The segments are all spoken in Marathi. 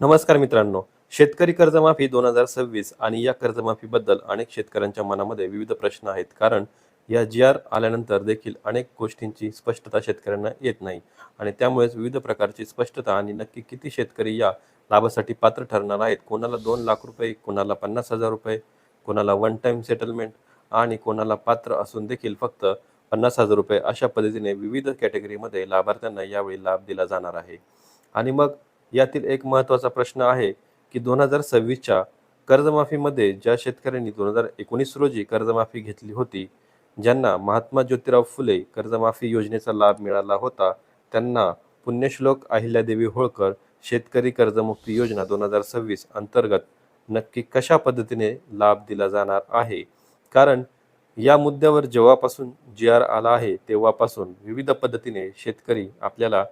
नमस्कार मित्रांनो. शेतकरी कर्जमाफी 2026 आणि या कर्जमाफीबद्दल अनेक शेतकऱ्यांच्या मनामध्ये विविध प्रश्न आहेत. कारण या जी-आर आल्यानंतर देखील अनेक गोष्टींची स्पष्टता शेतकऱ्यांना येत नाही आणि त्यामुळेच विविध प्रकारची स्पष्टता आणि नक्की किती शेतकरी या लाभासाठी पात्र ठरणार आहेत. कोणाला 2 लाख रुपये, कोणाला 50,000 रुपये, कोणाला वन टाईम सेटलमेंट आणि कोणाला पात्र असून देखील फक्त 50,000 रुपये अशा पद्धतीने विविध कॅटेगरीमध्ये लाभार्थ्यांना यावेळी लाभ दिला जाणार आहे. आणि मग यातील एक महत्त्वाचा प्रश्न आहे, की 2026च्या कर्जमाफीमध्ये ज्या शेतकऱ्यांनी 2019 रोजी कर्जमाफी घेतली होती, ज्यांना महात्मा ज्योतिराव फुले कर्जमाफी योजनेचा लाभ मिळाला होता, त्यांना पुण्यश्लोक अहिल्यादेवी होळकर शेतकरी कर्जमुक्ती योजना 2026 अंतर्गत नक्की कशा पद्धतीने लाभ दिला जाणार आहे? कारण या मुद्द्यावर जेव्हापासून जी-आर आला आहे, तेव्हापासून विविध पद्धतीने शेतकरी आपल्याला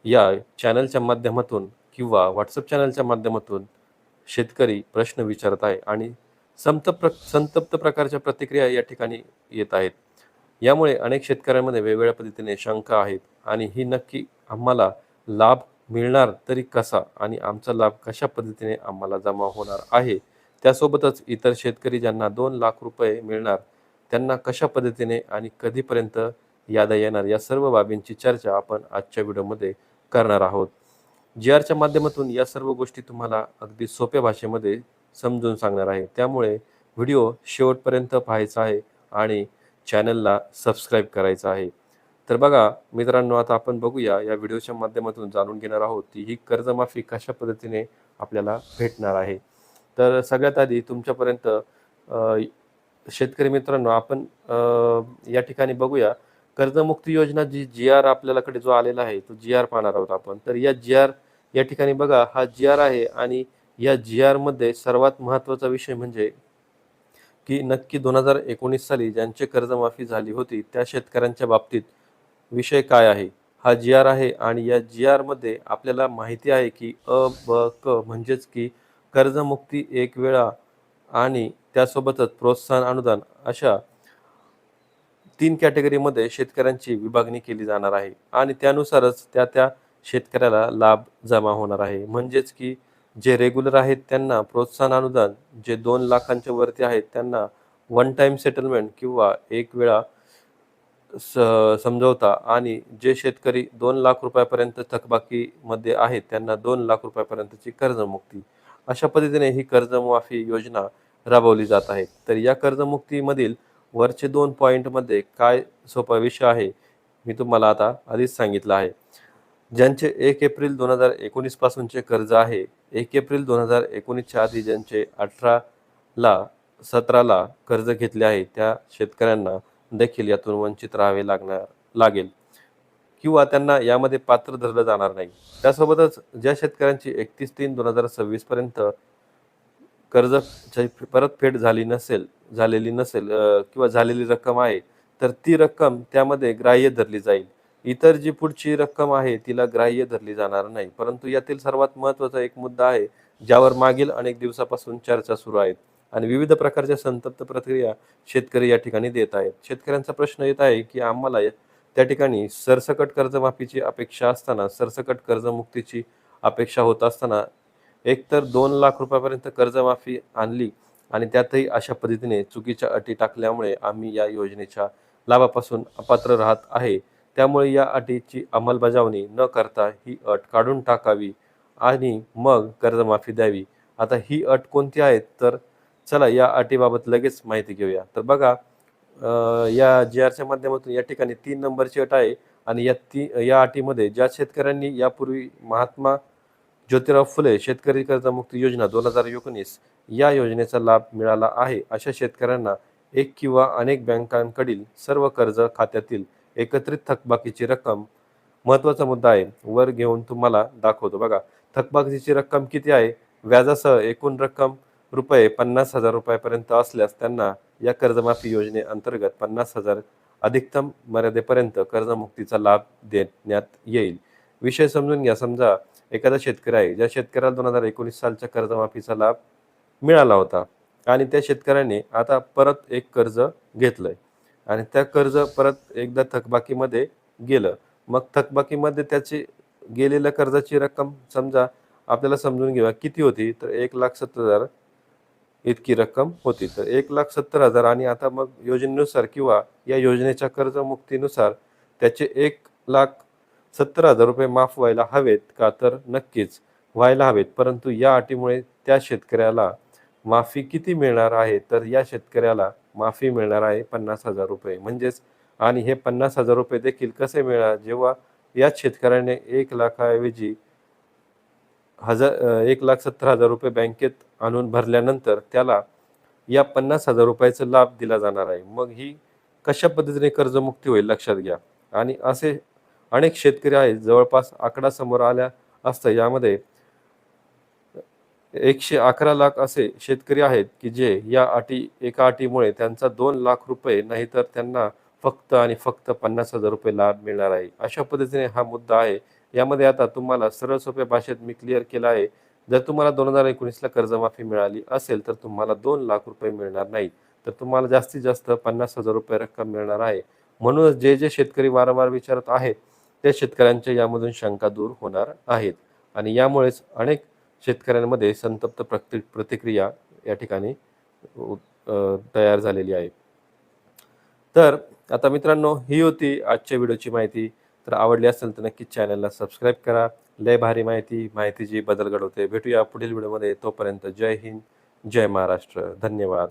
या चॅनलच्या माध्यमातून किंवा व्हॉट्सअप चॅनलच्या माध्यमातून शेतकरी प्रश्न विचारत आहे आणि संतप्त प्रकारच्या प्रतिक्रिया या ठिकाणी येत आहेत. यामुळे अनेक शेतकऱ्यांमध्ये वेगवेगळ्या पद्धतीने शंका आहेत आणि ही नक्की आम्हाला लाभ मिळणार तरी कसा आणि आमचा लाभ कशा पद्धतीने आम्हाला जमा होणार आहे. त्यासोबतच इतर शेतकरी ज्यांना 2 लाख रुपये मिळणार त्यांना कशा पद्धतीने आणि कधीपर्यंत याद्या येणार या सर्व बाबींची चर्चा आपण आजच्या व्हिडिओमध्ये करणार आहोत. जी-आरच्या माध्यमातून या सर्व गोष्टी तुम्हाला अगदी सोप्या भाषेमध्ये समजून सांगणार आहे. त्यामुळे व्हिडिओ शेवटपर्यंत पाहायचा आहे आणि चॅनलला सबस्क्राईब करायचं आहे. तर बघा मित्रांनो, आता आपण बघूया या व्हिडिओच्या माध्यमातून जाणून घेणार आहोत की ही कर्जमाफी कशा पद्धतीने आपल्याला भेटणार आहे. तर सगळ्यात आधी तुमच्यापर्यंत शेतकरी मित्रांनो आपण या ठिकाणी बघूया कर्जमुक्ती योजना जी-आर आपल्याकडे जो आलेला आहे तो जी-आर पाहणार आहोत आपण. तर या जी-आर या ठिकाणी बघा हा जी-आर आहे आणि या जी-आरमध्ये सर्वात महत्त्वाचा विषय म्हणजे की नक्की 2019 साली ज्यांची कर्जमाफी झाली होती त्या शेतकऱ्यांच्या बाबतीत विषय काय आहे? हा जी-आर आहे आणि या जी-आरमध्ये आपल्याला माहिती आहे की अ, ब, क म्हणजेच की कर्जमुक्ती एक वेळा आणि त्यासोबतच प्रोत्साहन अनुदान अशा 3 कॅटेगरीमध्ये शेतकऱ्यांची विभागणी केली जाणार आहे आणि त्यानुसारच त्या शेतकऱ्याला लाभ जमा होणार आहे. म्हणजेच की जे रेग्युलर आहेत त्यांना प्रोत्साहन अनुदान, जे 2 लाखांच्या वरती आहेत त्यांना वन टाईम सेटलमेंट किंवा एक वेळा स समझोता आणि जे शेतकरी 2 लाख रुपयापर्यंत थकबाकीमध्ये आहेत त्यांना 2 लाख रुपयापर्यंतची कर्जमुक्ती. अशा पद्धतीने ही कर्जमाफी योजना राबवली जात आहे. तर या कर्जमुक्तीमधील वरचे 2 पॉइंटमध्ये काय सोपा विषय आहे, मी तुम्हाला आता आधीच सांगितलं आहे. ज्यांचे 1 एप्रिल 2019 पासूनचे कर्ज आहे, 1 एप्रिल 2019च्या आधी ज्यांचे 18ला 17ला कर्ज घेतले आहे, त्या शेतकऱ्यांना देखील यातून वंचित राहावे लागेल किंवा त्यांना यामध्ये पात्र धरलं जाणार नाही. त्यासोबतच ज्या शेतकऱ्यांची 31/3/2026 पर्यंत कर्जाची परतफेड झालेली नसेल किंवा झालेली रक्कम आहे, तर ती रक्कम त्यामध्ये ग्राह्य धरली जाईल. इतर जी पुढची रक्कम आहे तिला ग्राह्य धरली जाणार नाही. परंतु यातील सर्वात महत्त्वाचा एक मुद्दा आहे, ज्यावर मागील अनेक दिवसापासून चर्चा सुरू आहेत आणि विविध प्रकारच्या संतप्त प्रतिक्रिया शेतकरी या ठिकाणी देत आहेत. शेतकऱ्यांचा प्रश्न येत आहे, की आम्हाला त्या ठिकाणी सरसकट कर्जमाफीची अपेक्षा असताना, सरसकट कर्जमुक्तीची अपेक्षा होत असताना एकतर 2 लाख रुपयापर्यंत कर्जमाफी आणली आणि त्यातही अशा पद्धतीने चुकीच्या अटी टाकल्यामुळे आम्ही या योजनेच्या लाभापासून अपात्र राहत आहे. त्यामुळे या अटीची अंमलबजावणी न करता ही अट काढून टाकावी आणि मग कर्जमाफी द्यावी. आता ही अट कोणती आहे? तर चला या अटीबाबत लगेच माहिती घेऊया. तर बघा या जी-आरच्या माध्यमातून या ठिकाणी 3 नंबरची अट आहे आणि या अटीमध्ये ज्या शेतकऱ्यांनी यापूर्वी महात्मा ज्योतिराव फुले शेतकरी कर्जमुक्ती योजना 2019 या योजनेचा लाभ मिळाला आहे, अशा शेतकऱ्यांना एक किंवा अनेक बँकांकडील सर्व कर्ज खात्यातील एकत्रित थकबाकीची रक्कम महत्त्वाचा मुद्दा आहे. वर घेऊन तुम्हाला दाखवतो बघा. थकबाकीची रक्कम किती आहे? व्याजासह एकूण रक्कम रुपये 50,000 रुपयापर्यंत असल्यास त्यांना या कर्जमाफी योजनेअंतर्गत 50,000 अधिकतम मर्यादेपर्यंत कर्जमुक्तीचा लाभ देण्यात येईल. विषय समजून घ्या. समजा एखादा शेतकरी आहे, ज्या शेतकऱ्याला 2019 सालच्या कर्जमाफीचा लाभ मिळाला होता आणि त्या शेतकऱ्याने आता परत एक कर्ज घेतलंय आणि त्या कर्ज परत एकदा थकबाकीमध्ये गेलं. मग थकबाकीमध्ये त्याची गेलेल्या कर्जाची रक्कम समजा आपल्याला समजून घेऊया किती होती, तर 1,70,000 इतकी रक्कम होती. तर 1,70,000 आणि आता मग योजनेनुसार किंवा या योजनेच्या कर्जमुक्तीनुसार त्याचे 1,70,000 रुपये माफ व्हायला हवेत का? तर नक्कीच व्हायला हवेत. परंतु या अटीमुळे त्या शेतकऱ्याला माफी किती मिळणार आहे? तर या शेतकऱ्याला माफी मिळणार आहे 50,000 रुपये. म्हणजेच आणि हे 50,000 रुपये देखील कसे मिळणार? जेव्हा याच शेतकऱ्याने 1,00,000 ऐवजी 1,70,000 रुपये बँकेत आणून भरल्यानंतर त्याला या 50,000 रुपयाचा लाभ दिला जाणार आहे. मग ही कशा पद्धतीने कर्जमुक्ती होईल लक्षात घ्या. आणि असे अनेक शेतकरी आहेत, जवळपास आकडा समोर आला असता यामध्ये 111,00,000 असे शेतकरी आहेत, की जे या एका अटीमुळे त्यांचा 2,00,000 रुपये नाहीतर त्यांना फक्त आणि फक्त 50,000 रुपये लाभ मिळणार आहे. अशा पद्धतीने हा मुद्दा आहे. यामध्ये आता तुम्हाला सरळ सोप्या भाषेत मी क्लिअर केलं आहे. जर तुम्हाला 2019ला कर्जमाफी मिळाली असेल, तर तुम्हाला 2,00,000 रुपये मिळणार नाहीत. तर तुम्हाला जास्तीत जास्त 50,000 रुपये रक्कम मिळणार आहे. म्हणूनच जे शेतकरी वारंवार विचारत आहेत, त्या शेतकऱ्यांच्या यामधून शंका दूर होणार आहेत. आणि यामुळेच अनेक शेतकऱ्यांमध्ये संतप्त प्रतिक्रिया या ठिकाणी तयार झालेली आहे. तर आता मित्रांनो, ही होती आजच्या व्हिडिओची माहिती. तर आवडली असेल तर नक्कीच चॅनलला सबस्क्राईब करा. लय भारी माहिती जी बदल घडवते. भेटूया पुढील व्हिडिओमध्ये. तोपर्यंत जय हिंद, जय महाराष्ट्र. धन्यवाद.